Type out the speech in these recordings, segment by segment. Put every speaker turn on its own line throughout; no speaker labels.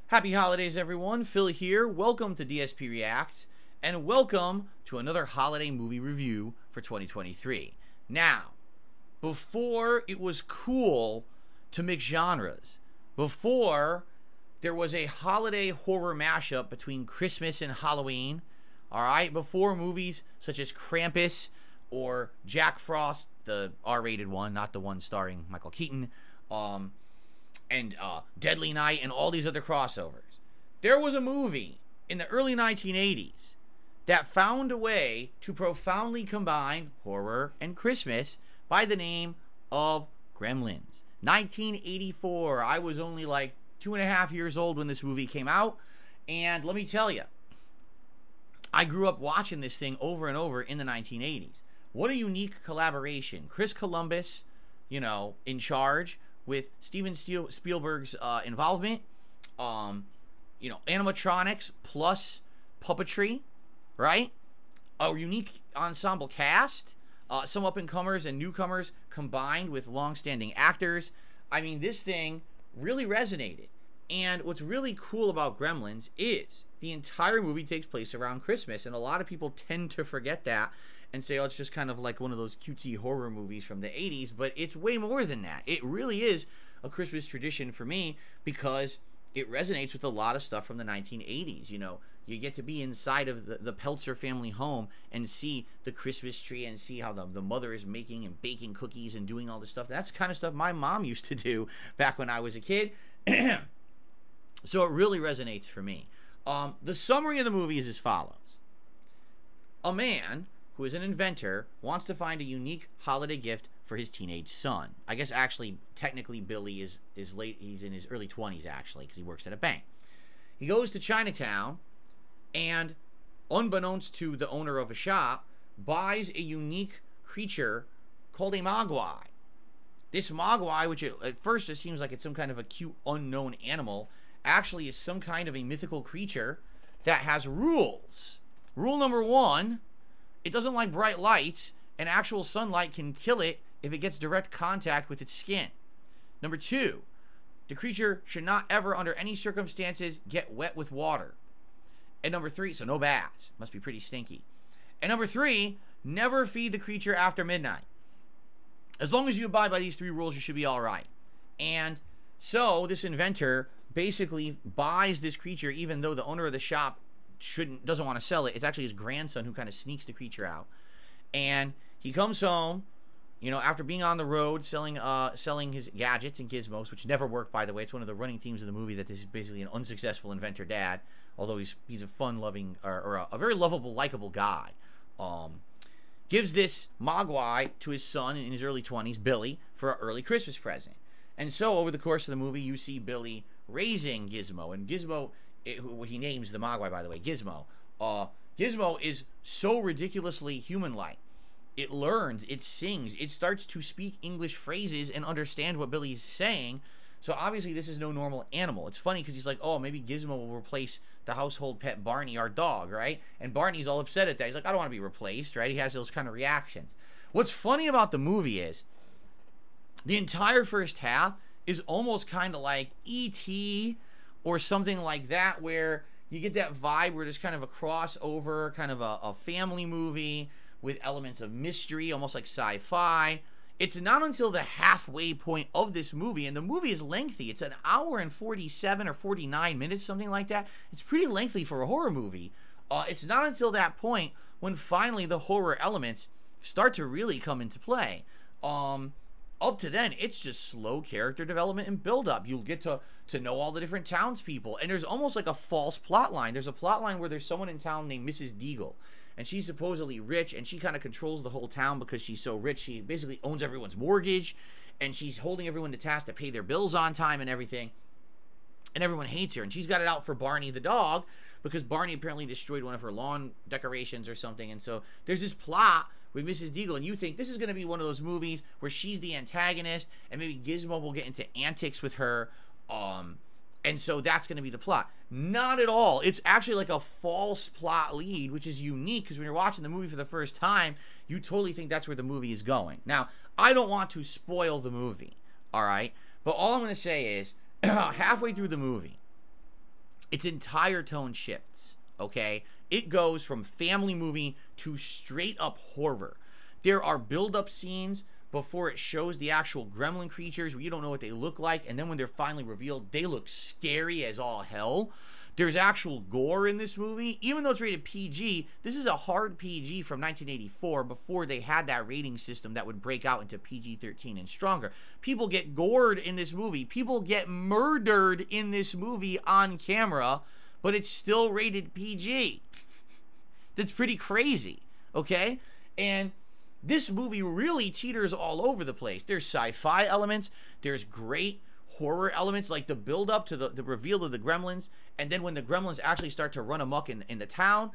Happy holidays, everyone. Phil here. Welcome to DSPReacts, and welcome to another holiday movie review for 2023. Now, before it was cool to mix genres, before there was a holiday horror mashup between Christmas and Halloween, all right, before movies such as Krampus or Jack Frost, the R-rated one, not the one starring Michael Keaton, and Deadly Night and all these other crossovers. There was a movie in the early 1980s that found a way to profoundly combine horror and Christmas by the name of Gremlins. 1984. I was only like 2.5 years old when this movie came out, and let me tell you, I grew up watching this thing over and over in the 1980s. What a unique collaboration. Chris Columbus, you know, in charge, with Steven Spielberg's involvement, you know, animatronics plus puppetry, right? A unique ensemble cast, some up-and-comers and newcomers combined with long-standing actors. I mean, this thing really resonated. And what's really cool about Gremlins is the entire movie takes place around Christmas, and a lot of people tend to forget that and say, oh, it's just kind of like one of those cutesy horror movies from the 80s, but it's way more than that. It really is a Christmas tradition for me because it resonates with a lot of stuff from the 1980s. You know, you get to be inside of the Peltzer family home and see the Christmas tree and see how the mother is making and baking cookies and doing all this stuff. That's the kind of stuff my mom used to do back when I was a kid. So it really resonates for me. The summary of the movie is as follows. A man who is an inventor wants to find a unique holiday gift for his teenage son. I guess actually, technically, Billy is late. He's in his early 20s, actually, because he works at a bank. He goes to Chinatown and, unbeknownst to the owner of a shop, buys a unique creature called a mogwai. This mogwai, which at first it seems like it's some kind of a cute, unknown animal, actually is some kind of a mythical creature that has rules. Rule number one: it doesn't like bright lights, and actual sunlight can kill it if it gets direct contact with its skin. Number two, the creature should not ever, under any circumstances, get wet with water. And number three, so no baths. Must be pretty stinky. And number three, never feed the creature after midnight. As long as you abide by these three rules, you should be all right. And so this inventor basically buys this creature, even though the owner of the shop doesn't want to sell it. It's actually his grandson who kind of sneaks the creature out. And he comes home, you know, after being on the road selling his gadgets and gizmos, which never work, by the way. It's one of the running themes of the movie that this is basically an unsuccessful inventor dad, although he's a fun-loving or a very lovable, likable guy. Gives this mogwai to his son in his early 20s, Billy, for an early Christmas present. And so over the course of the movie, you see Billy raising Gizmo, and Gizmo, he names the mogwai, by the way, Gizmo. Gizmo is so ridiculously human-like. It learns, it sings, it starts to speak English phrases and understand what Billy's saying. So obviously this is no normal animal. It's funny because he's like, oh, maybe Gizmo will replace the household pet Barney, our dog, right? And Barney's all upset at that. He's like, I don't want to be replaced, right? He has those kind of reactions. What's funny about the movie is the entire first half is almost kind of like E.T. or something like that, where you get that vibe where there's kind of a crossover, kind of a family movie with elements of mystery, almost like sci-fi. It's not until the halfway point of this movie, and the movie is lengthy. It's an hour and 47 or 49 minutes, something like that. It's pretty lengthy for a horror movie. It's not until that point when finally the horror elements start to really come into play. Up to then, it's just slow character development and build-up. You'll get to know all the different townspeople, and there's almost like a false plot line. There's a plot line where there's someone in town named Mrs. Deagle, and she's supposedly rich, and she kind of controls the whole town because she's so rich. She basically owns everyone's mortgage, and she's holding everyone to task to pay their bills on time and everything, and everyone hates her. And she's got it out for Barney the dog because Barney apparently destroyed one of her lawn decorations or something. And so there's this plot with Mrs. Deagle, and you think this is going to be one of those movies where she's the antagonist, and maybe Gizmo will get into antics with her, And so that's going to be the plot. Not at all. It's actually like a false plot lead, which is unique because when you're watching the movie for the first time, you totally think that's where the movie is going. Now, I don't want to spoil the movie, all right? But all I'm going to say is halfway through the movie, its entire tone shifts, okay? It goes from family movie to straight up horror. There are build-up scenes before it shows the actual gremlin creatures where you don't know what they look like, and then when they're finally revealed, they look scary as all hell. There's actual gore in this movie. Even though it's rated PG, this is a hard PG from 1984 before they had that rating system that would break out into PG-13 and stronger. People get gored in this movie. People get murdered in this movie on camera, but it's still rated PG. That's pretty crazy, okay? And this movie really teeters all over the place. There's sci-fi elements. There's great horror elements, like the build-up to the reveal of the gremlins, and then when the gremlins actually start to run amok in the town,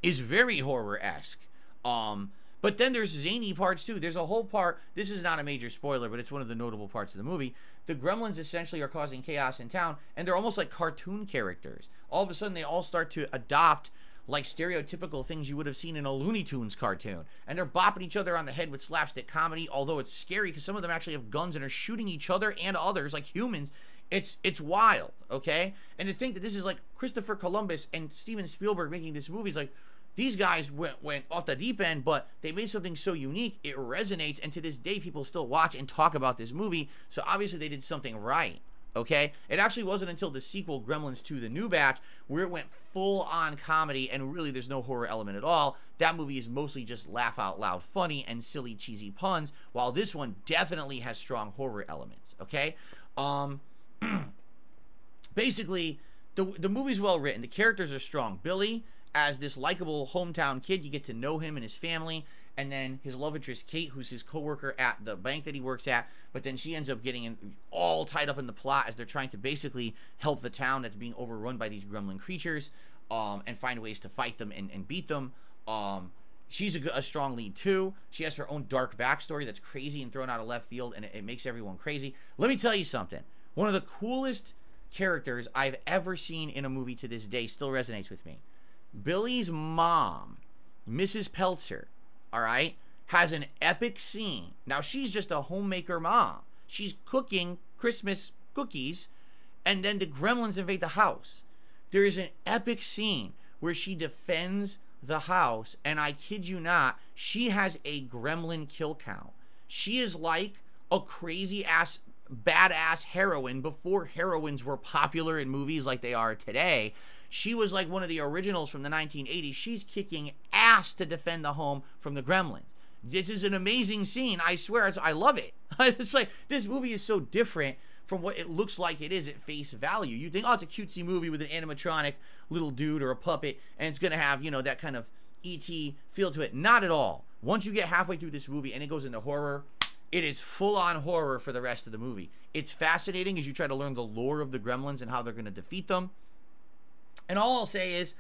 is very horror-esque. But then there's zany parts too. There's a whole part, this is not a major spoiler, but it's one of the notable parts of the movie. The gremlins essentially are causing chaos in town, and they're almost like cartoon characters. All of a sudden, they all start to adopt like stereotypical things you would have seen in a Looney Tunes cartoon. And they're bopping each other on the head with slapstick comedy, although it's scary because some of them actually have guns and are shooting each other and others like humans. It's wild, okay? And to think that this is like Christopher Columbus and Steven Spielberg making this movie is like, these guys went off the deep end, but they made something so unique, it resonates, and to this day, people still watch and talk about this movie, so obviously they did something right. Okay, it actually wasn't until the sequel, Gremlins 2, The New Batch, where it went full-on comedy, and really there's no horror element at all. That movie is mostly just laugh-out-loud funny and silly, cheesy puns, while this one definitely has strong horror elements, okay? Basically, the movie's well-written. The characters are strong. Billy, as this likable hometown kid, you get to know him and his family, and then his love interest, Kate, who's his co-worker at the bank that he works at, but then she ends up getting all tied up in the plot as they're trying to basically help the town that's being overrun by these gremlin creatures, and find ways to fight them and beat them. She's a strong lead, too. She has her own dark backstory that's crazy and thrown out of left field, and it makes everyone crazy. Let me tell you something. One of the coolest characters I've ever seen in a movie to this day still resonates with me. Billy's mom, Mrs. Peltzer, all right, has an epic scene. Now, she's just a homemaker mom. She's cooking Christmas cookies, and then the gremlins invade the house. There is an epic scene where she defends the house, and I kid you not, she has a gremlin kill count. She is like a crazy-ass, badass heroine before heroines were popular in movies like they are today. She was like one of the originals from the 1980s. She's kicking ass to defend the home from the gremlins. This is an amazing scene. I swear, I love it. It's like, this movie is so different from what it looks like it is at face value. You think, oh, it's a cutesy movie with an animatronic little dude or a puppet, and it's going to have, you know, that kind of E.T. feel to it. Not at all. Once you get halfway through this movie and it goes into horror, it is full-on horror for the rest of the movie. It's fascinating as you try to learn the lore of the gremlins and how they're going to defeat them. And all I'll say is,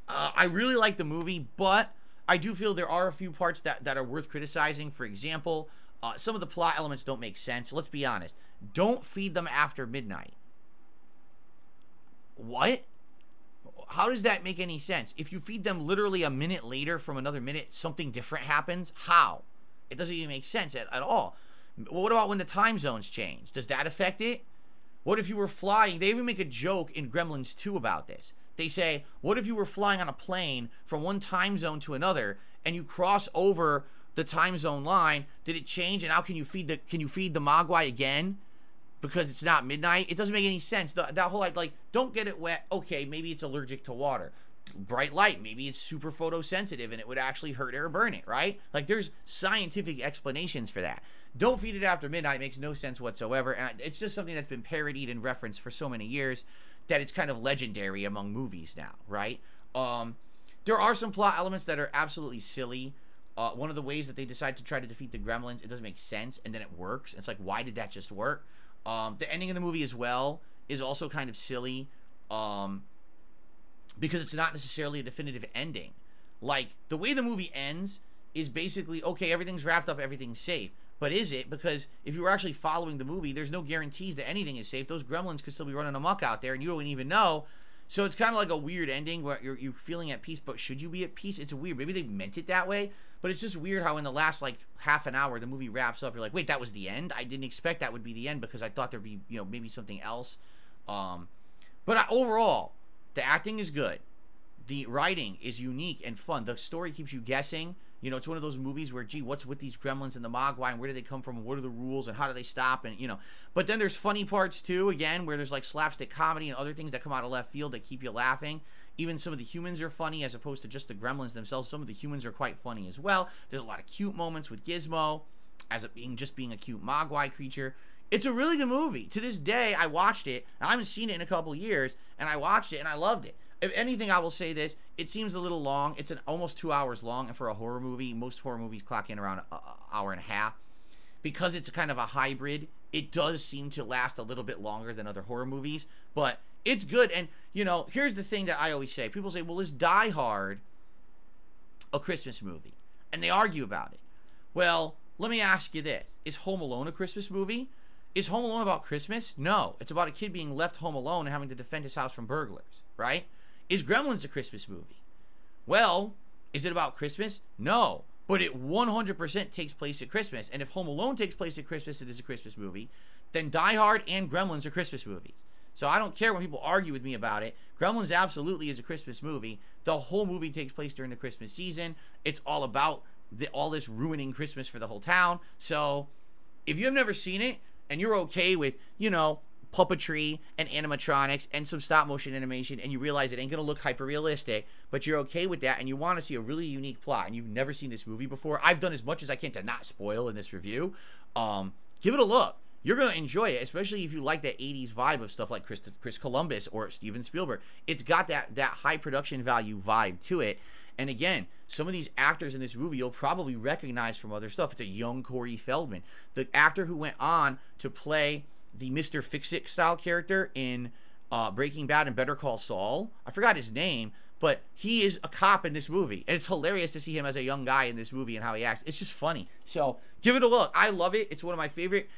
I really like the movie, but I do feel there are a few parts that are worth criticizing. For example, some of the plot elements don't make sense. Let's be honest. Don't feed them after midnight. What? How does that make any sense? If you feed them literally a minute later from another minute, something different happens? How? It doesn't even make sense at all. What about when the time zones change? Does that affect it? What if you were flying? They even make a joke in Gremlins 2 about this. They say, what if you were flying on a plane from one time zone to another and you cross over the time zone line? Did it change? And how can you feed the Mogwai again? Because it's not midnight? It doesn't make any sense. That whole, like, don't get it wet. Okay, maybe it's allergic to water. Bright light, maybe it's super photosensitive and it would actually hurt it or burn it, right? Like, there's scientific explanations for that. Don't feed it after midnight makes no sense whatsoever, and it's just something that's been parodied and referenced for so many years that it's kind of legendary among movies now, right? There are some plot elements that are absolutely silly. One of the ways that they decide to try to defeat the gremlins, it doesn't make sense, and then it works. It's like, why did that just work? The ending of the movie as well is also kind of silly, because it's not necessarily a definitive ending. Like, the way the movie ends is basically, okay, everything's wrapped up, everything's safe. But is it? Because if you were actually following the movie, there's no guarantees that anything is safe. Those gremlins could still be running amok out there, and you don't even know. So it's kind of like a weird ending where you're feeling at peace, but should you be at peace? It's weird. Maybe they meant it that way, but it's just weird how in the last, like, half an hour, the movie wraps up. You're like, wait, that was the end? I didn't expect that would be the end because I thought there'd be, you know, maybe something else. But overall, the acting is good. The writing is unique and fun. The story keeps you guessing. You know, it's one of those movies where, gee, what's with these gremlins and the Mogwai, and where do they come from, and what are the rules, and how do they stop, and, you know. But then there's funny parts, too, again, where there's, like, slapstick comedy and other things that come out of left field that keep you laughing. Even some of the humans are funny as opposed to just the gremlins themselves. Some of the humans are quite funny as well. There's a lot of cute moments with Gizmo as it being just being a cute Mogwai creature. It's a really good movie. To this day, I watched it. I haven't seen it in a couple of years, and I watched it, and I loved it. If anything, I will say this. It seems a little long. It's almost 2 hours long, and for a horror movie, most horror movies clock in around an hour and a half. Because it's kind of a hybrid, it does seem to last a little bit longer than other horror movies, but it's good. And, you know, here's the thing that I always say. People say, well, is Die Hard a Christmas movie? And they argue about it. Well, let me ask you this. Is Home Alone a Christmas movie? Is Home Alone about Christmas? No. It's about a kid being left home alone and having to defend his house from burglars, right? Is Gremlins a Christmas movie? Well, is it about Christmas? No. But it 100% takes place at Christmas. And if Home Alone takes place at Christmas, it is a Christmas movie. Then Die Hard and Gremlins are Christmas movies. So I don't care when people argue with me about it. Gremlins absolutely is a Christmas movie. The whole movie takes place during the Christmas season. It's all about all this ruining Christmas for the whole town. So if you've never seen it and you're okay with, you know, puppetry and animatronics and some stop motion animation, and you realize it ain't gonna look hyper realistic, but you're okay with that, and you want to see a really unique plot, and you've never seen this movie before, I've done as much as I can to not spoil in this review. Give it a look. You're gonna enjoy it, especially if you like that 80s vibe of stuff like Chris Columbus or Steven Spielberg. It's got that high production value vibe to it. And again, some of these actors in this movie you'll probably recognize from other stuff. It's a young Corey Feldman, the actor who went on to play the Mr. Fix-It style character in Breaking Bad and Better Call Saul. I forgot his name, but he is a cop in this movie. And it's hilarious to see him as a young guy in this movie and how he acts. It's just funny. So give it a look. I love it. It's one of my favorite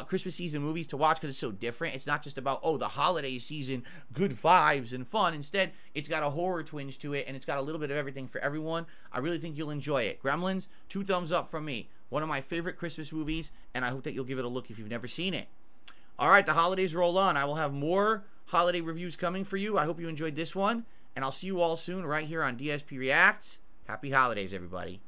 Christmas season movies to watch because it's so different. It's not just about, oh, the holiday season, good vibes and fun. Instead, it's got a horror twinge to it, and it's got a little bit of everything for everyone. I really think you'll enjoy it. Gremlins, 2 thumbs up from me. One of my favorite Christmas movies, and I hope that you'll give it a look if you've never seen it. All right, the holidays roll on. I will have more holiday reviews coming for you. I hope you enjoyed this one, and I'll see you all soon right here on DSP Reacts. Happy holidays, everybody.